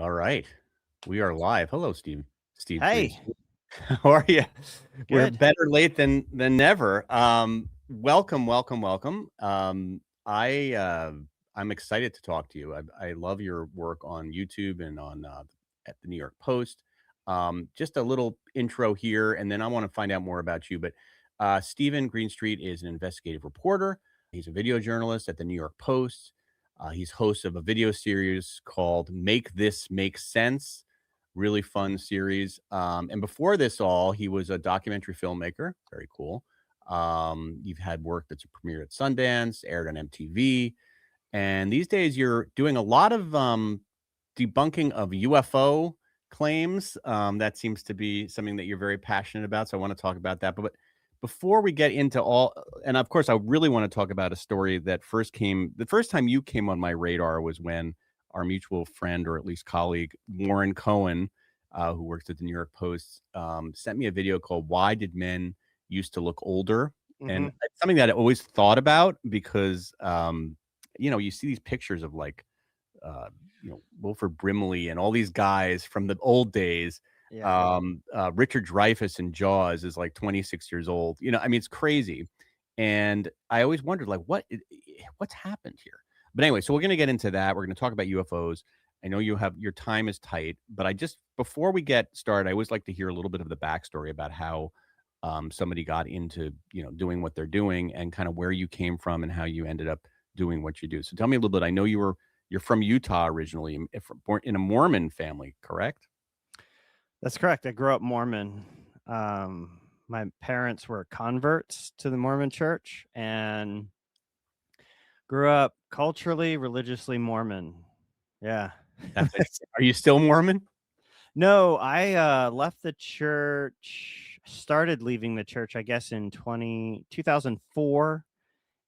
All right. We are live. Hello, Steve. Steve Hey, Greenstreet. How are you? We're good. better late than never. Welcome, welcome, welcome. I'm excited to talk to you. I love your work on YouTube and on at the New York Post. Just a little intro here, and then I want to find out more about you. But Steven Greenstreet is an investigative reporter. He's a video journalist at the New York Post. He's host of a video series called "Make This Make Sense." Really fun series. And before this all, he was a documentary filmmaker. Very cool. You've had work that's premiered at Sundance, aired on MTV, and these days you're doing a lot of debunking of UFO claims. That seems to be something that you're very passionate about. So I want to talk about that. But before we get into all, and of course, I really want to talk about a story that the first time you came on my radar was when our mutual friend, or at least colleague, Warren Cohen, who works at the New York Post, sent me a video called "Why Did Men Used to Look Older?" And Mhm. it's something that I always thought about because, you see these pictures of like, uh, Wilford Brimley and all these guys from the old days. Yeah. Richard Dreyfuss in Jaws is like 26 years old. I mean, it's crazy. And I always wondered, like, what's happened here? But anyway, so we're going to get into that. We're going to talk about UFOs. I know your time is tight, but before we get started, I always like to hear a little bit of the backstory about how somebody got into, doing what they're doing and kind of where you came from and how you ended up doing what you do. So tell me a little bit. I know you're from Utah originally, born in a Mormon family, correct? That's correct. I grew up Mormon. My parents were converts to the Mormon church and grew up culturally, religiously Mormon. Yeah. That's interesting. Are you still Mormon? No, I left the church, started leaving the church, I guess, in 2004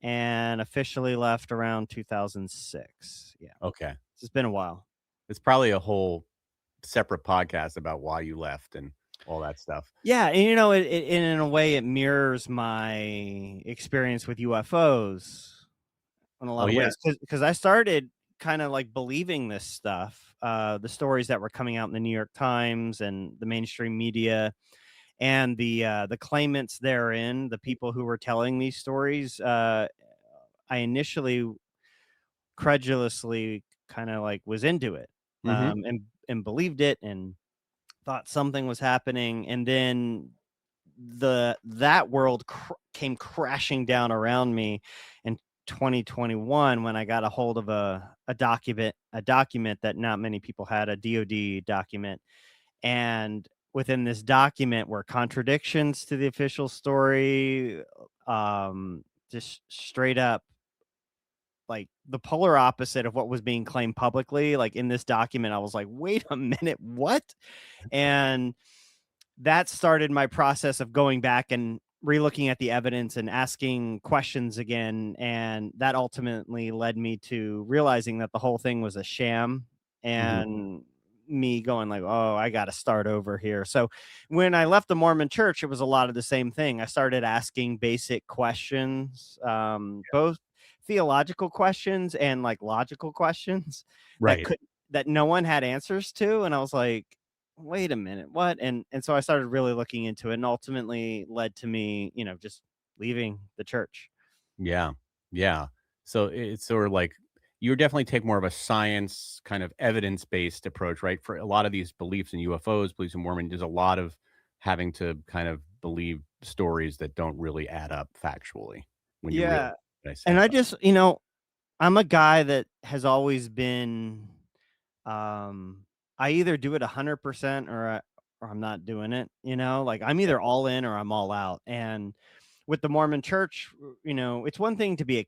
and officially left around 2006. Yeah. Okay. It's been a while. It's probably a whole separate podcast about why you left and all that stuff. Yeah, and in a way, it mirrors my experience with UFOs in a Oh, lot of yeah. ways. Because I started kind of like believing this stuff, the stories that were coming out in the New York Times and the mainstream media, and the claimants therein, the people who were telling these stories. I initially credulously kind of like was into it, Mhm. and believed it and thought something was happening, and then that world came crashing down around me in 2021 when I got a hold of a document that not many people had, a DoD document. And within this document were contradictions to the official story, just straight up like the polar opposite of what was being claimed publicly. Like in this document, I was like, wait a minute, what? And that started my process of going back and relooking at the evidence and asking questions again. And that ultimately led me to realizing that the whole thing was a sham, Mhm. and me going like, oh, I got to start over here. So when I left the Mormon church, it was a lot of the same thing. I started asking basic questions, both theological questions and like logical questions that Right. could that no one had answers to. And I was like, wait a minute, what? And so I started really looking into it, and ultimately led to me, just leaving the church. Yeah. Yeah. So it's sort of like you definitely take more of a science kind of evidence-based approach, right? For a lot of these beliefs in UFOs, beliefs in Mormon, there's a lot of having to kind of believe stories that don't really add up factually when you really Yeah. And dissect I them. just, I'm a guy that has always been, I either do it 100% or I'm not doing it, like I'm Yeah. either all in or I'm all out. And with the Mormon church, it's one thing to be a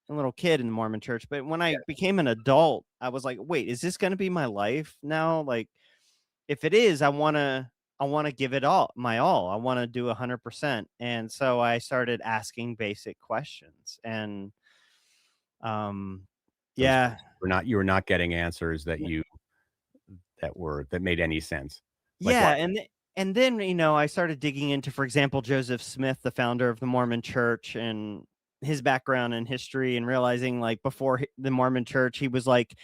little kid in the Mormon church, but when I became an adult, I was like, wait, is this going to be my life now? Like, if it is, I want to give it all, my all. I want to do 100%. And so I started asking basic questions, and um Those yeah. you were not getting answers that made any sense. Like Yeah, what? and then, I started digging into, for example, Joseph Smith, the founder of the Mormon Church, and his background and history, and realizing like before the Mormon Church, he was like,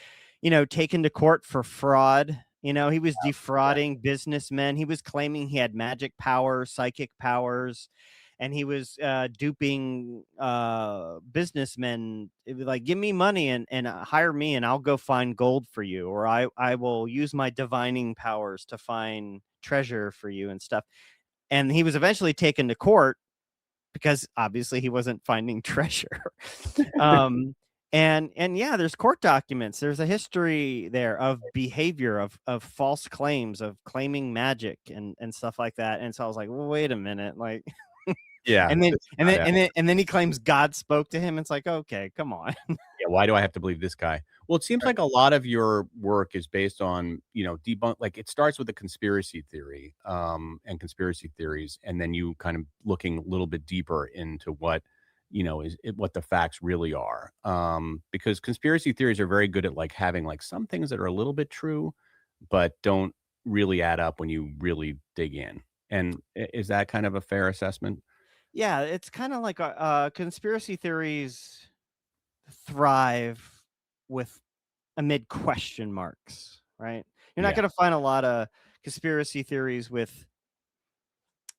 taken to court for fraud. He was Yeah. defrauding businessmen. He was claiming he had magic powers, psychic powers, and he was duping businessmen. It was like, give me money and hire me, and I'll go find gold for you, or I will use my divining powers to find treasure for you and stuff. And he was eventually taken to court because obviously he wasn't finding treasure. um, and yeah, there's court documents. There's a history there of behavior of false claims, of claiming magic and stuff like that. And so I was like, well, wait a minute, like, Yeah, and then this is and not then it. and then and then he claims God spoke to him. It's like, okay, come on. Yeah, why do I have to believe this guy? Well, it seems Right. like a lot of your work is based on, debunk like, it starts with a conspiracy theory, and conspiracy theories, and then you kind of looking a little bit deeper into what, what the facts really are. Because conspiracy theories are very good at, like, having, like, some things that are a little bit true, but don't really add up when you really dig in. And I is that kind of a fair assessment? Yeah, it's kind of like conspiracy theories thrive with amid question marks, right? You're not Yeah, going to find a lot of conspiracy theories with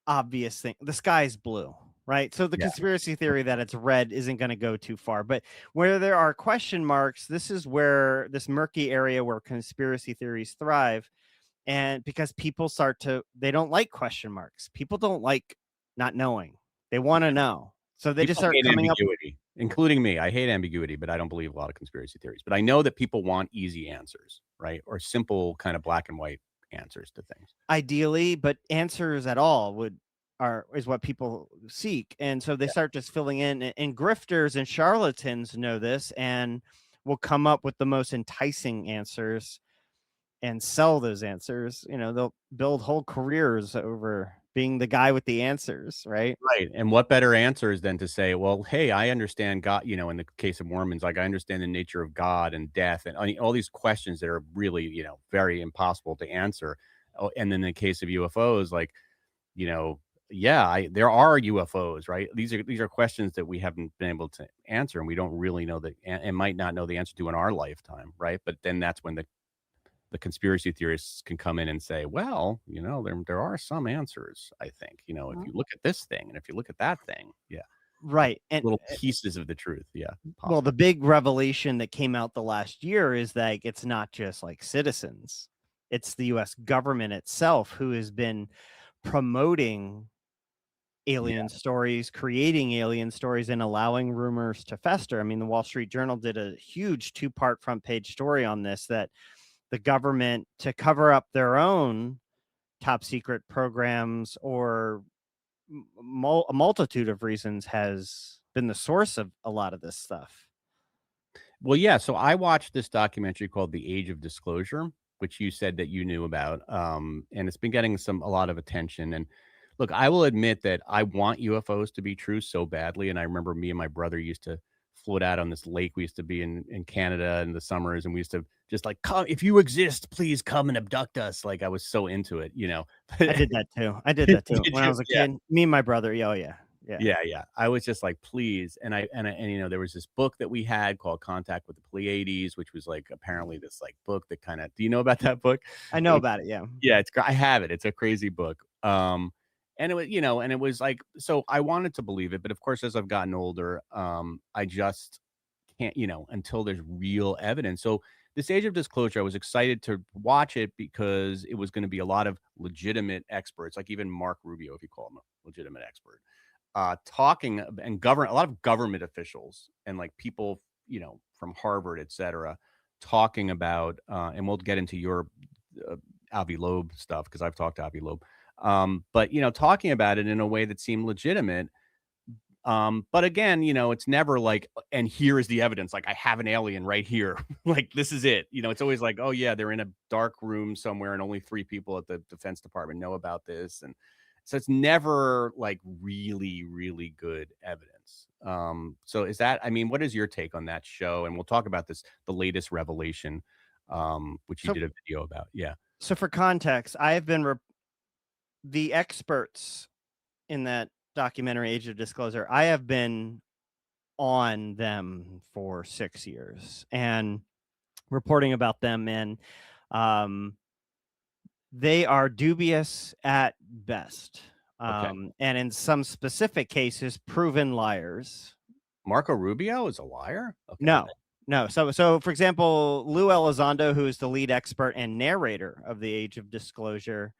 obvious thing. The sky's blue, right? So the yeah, conspiracy theory that it's red isn't going to go too far. But where there are question marks, this is where this murky area where conspiracy theories thrive. And because people they don't like question marks. People don't like not knowing. They want to yeah. know. So they just People start hate coming up. ambiguity, including me. I hate ambiguity, but I don't believe a lot of conspiracy theories. But I know that people want easy answers, right? Or simple kind of black and white answers to things. Ideally, but answers at all is what people seek. And so they Yeah. start just filling in, and grifters and charlatans know this and will come up with the most enticing answers and sell those answers. They'll build whole careers over being the guy with the answers, right? Right. And what better answers than to say, well, hey, I understand God, in the case of Mormons, like I understand the nature of God and death and all these questions that are really, very impossible to answer. Oh, and then in the case of UFOs, like, you know, yeah, there are UFOs, right? These are questions that we haven't been able to answer, and we don't really know and might not know the answer to in our lifetime, right? But then that's when the conspiracy theorists can come in and say, well, there are some answers, I think, if Mhm. you look at this thing and if you look at that thing, yeah, like Right. And little pieces of the truth, yeah, well, possible. the big revelation that came out the last year is that it's not just like citizens, it's the US government itself who has been promoting Yeah, alien stories, creating alien stories, and allowing rumors to fester. I mean, the Wall Street Journal did a huge two-part front page story on this, that the government, to cover up their own top secret programs or a multitude of reasons, has been the source of a lot of this stuff. well, yeah, so I watched this documentary called The Age of Disclosure, which you said that you knew about, and it's been getting a lot of attention. And look, I will admit that I want UFOs to be true so badly. And I remember me and my brother used to float out on this lake. We used to be in Canada in the summers, and we used to just like, come, if you exist, please come and abduct us. Like I was so into it. I did that too. I did that too Did when I you? was a Yeah. kid. Me and my brother. Yeah, oh yeah, yeah. Yeah, yeah. I was just like, "Please," and there was this book that we had called Contact with the Pleiades, which was, like, apparently this, like, book that kinda do you know about that book? I It know was about it. Yeah. yeah, I have it. It's a crazy book. And it was like so I wanted to believe it, but of course, as I've gotten older, I just can't, until there's real evidence. So this Age of Disclosure, I was excited to watch it because it was gonna be a lot of legitimate experts, like even Mark Rubio, if you call him a legitimate expert, talking and a lot of government officials and like people, from Harvard, et cetera, talking about, and we'll get into your uh, Avi Loeb stuff because I've talked to Avi Loeb, but talking about it in a way that seemed legitimate. But again, it's never like, and here is the evidence. Like, I have an alien right here. Like, this is it. It's always like, oh, yeah, they're in a dark room somewhere and only three people at the Defense Department know about this. And so it's never like really, really good evidence. So I mean, what is your take on that show? And we'll talk about the latest revelation, which you So, did a video about. Yeah. so for context, I have been the experts in that documentary Age of Disclosure. I have been on them for 6 years, and reporting about them, and um, they are dubious at best, Okay. and in some specific cases, proven liars. Marco Rubio is a liar? Okay. No, no. So for example, Lou Elizondo, who is the lead expert and narrator of the Age of Disclosure,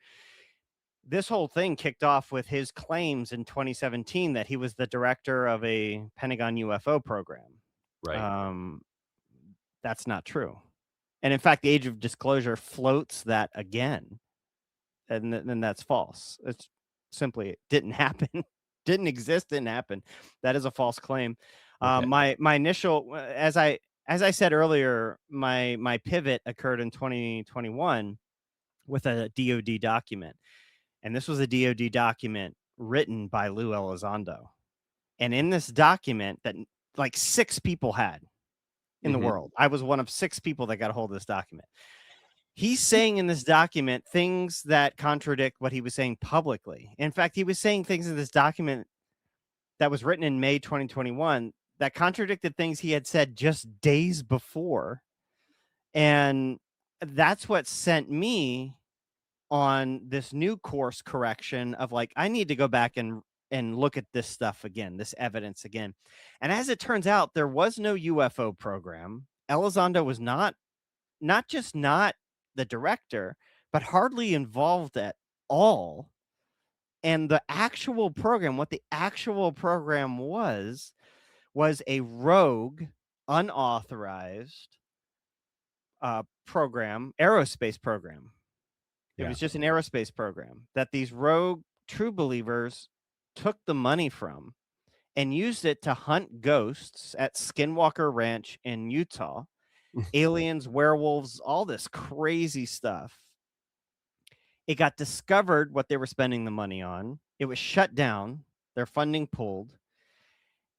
this whole thing kicked off with his claims in 2017 that he was the director of a Pentagon UFO program. Right. Um, that's not true. And in fact, the Age of Disclosure floats that again, and then that's false. It's simply it didn't happen, didn't exist, didn't happen. That is a false claim. Okay. My initial, as I said earlier, my pivot occurred in 2021 with a DoD document, and this was a DoD document written by Lou Elizondo. And in this document that like 6 people had in the Mhm. world, I was one of 6 people that got a hold of this document. He's saying in this document things that contradict what he was saying publicly. In fact, he was saying things in this document that was written in May 2021 that contradicted things he had said just days before. And that's what sent me on this new course correction of like, I need to go back and look at this stuff again, this evidence again. And as it turns out, there was no UFO program. Elizondo was not just not the director, but hardly involved at all. And the actual program, what the actual program was a rogue, unauthorized program, aerospace program. It Yeah. was just an aerospace program that these rogue true believers took the money from and used it to hunt ghosts at Skinwalker Ranch in Utah, aliens, werewolves, all this crazy stuff. It got discovered what they were spending the money on. It was shut down, their funding pulled.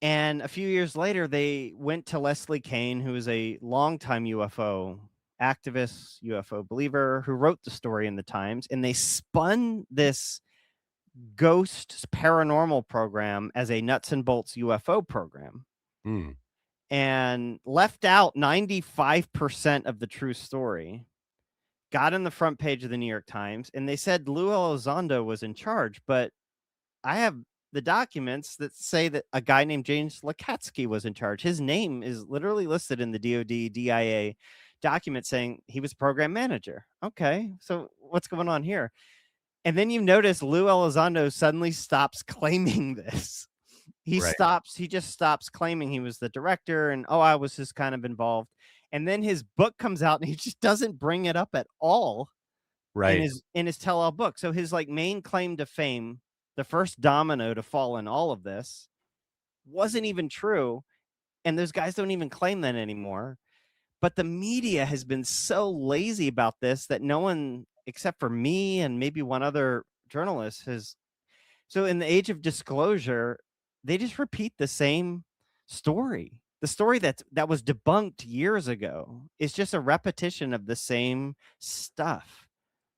And a few years later, they went to Leslie Kane, who is a longtime UFO activist, UFO believer, who wrote the story in the Times, and they spun this ghost paranormal program as a nuts and bolts UFO program Mm. and left out 95% of the true story. Got in the front page of the New York Times, and they said Lou Elizondo was in charge, but I have the documents that say that a guy named James Lakatsky was in charge. His name is literally listed in the DoD DIA document saying he was program manager. Okay, so what's going on here? And then you notice Lou Elizondo suddenly stops claiming this. Right. He just stops claiming he was the director and oh, I was just kind of involved. And then his book comes out and he just doesn't bring it up at all Right. in his tell-all book. So his like main claim to fame, the first domino to fall in all of this, wasn't even true. And those guys don't even claim that anymore. But the media has been so lazy about this that no one except for me and maybe one other journalist has. So in the Age of Disclosure, they just repeat the same story. The story that was debunked years ago is just a repetition of the same stuff.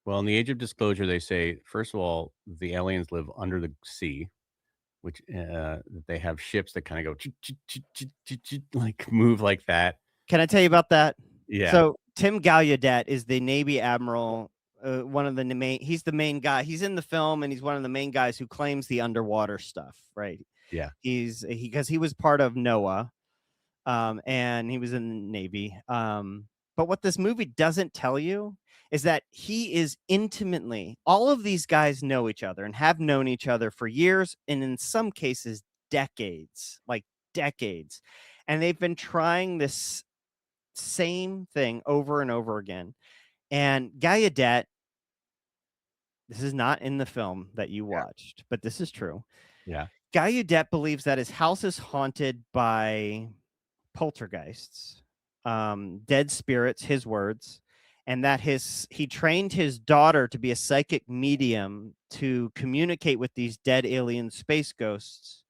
Well, in the age of disclosure, they say, first of all, the aliens live under the sea, which they have ships that kind of go like move like that. Can I tell you about that? Yeah. So Tim Gallaudet is the Navy admiral, one of the main. He's the main guy. He's in the film, and he's one of the main guys who claims the underwater stuff. Right? Yeah. Because he was part of NOAA, and he was in the Navy. But what this movie doesn't tell you is that he is intimately. All of these guys know each other and have known each other for years, and in some cases, decades. Like decades. And they've been trying this same thing over and over again. And Gallaudet, this is not in the film that you Yeah. watched, but this is true. Yeah. Gallaudet believes that his house is haunted by poltergeists, dead spirits, his words, and that he trained his daughter to be a psychic medium to communicate with these dead alien space ghosts.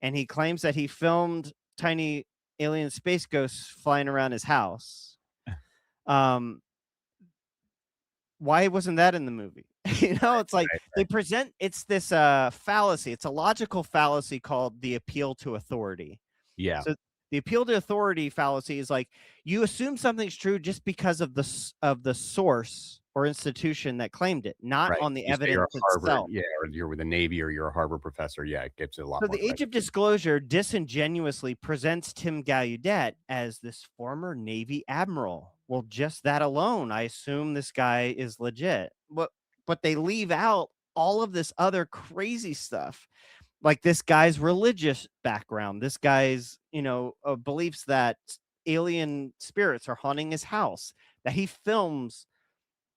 And he claims that he filmed tiny alien space ghosts flying around his house. Um, why wasn't that in the movie? It's like Right. they Right. present it's this fallacy. It's a logical fallacy called the appeal to authority. Yeah. So The appeal to authority fallacy is like you assume something's true just because of the source or institution that claimed it, not Right. on the You say you're evidence a Harvard, itself. yeah, or you're with the Navy or you're a Harvard professor, yeah, it gives it a lot So more the Age credit. of Disclosure disingenuously presents Tim Gallaudet as this former Navy admiral. Well, just that alone, I assume this guy is legit. But they leave out all of this other crazy stuff, like this guy's religious background, this guy's, beliefs that alien spirits are haunting his house, that he films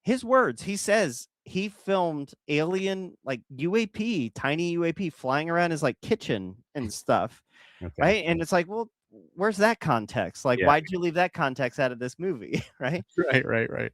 his words. He says he filmed alien like UAP, tiny UAP flying around his like kitchen and stuff, Okay. right? And it's like, well, where's that context? Like, Yeah. why'd you leave that context out of this movie, right? Right, right, right.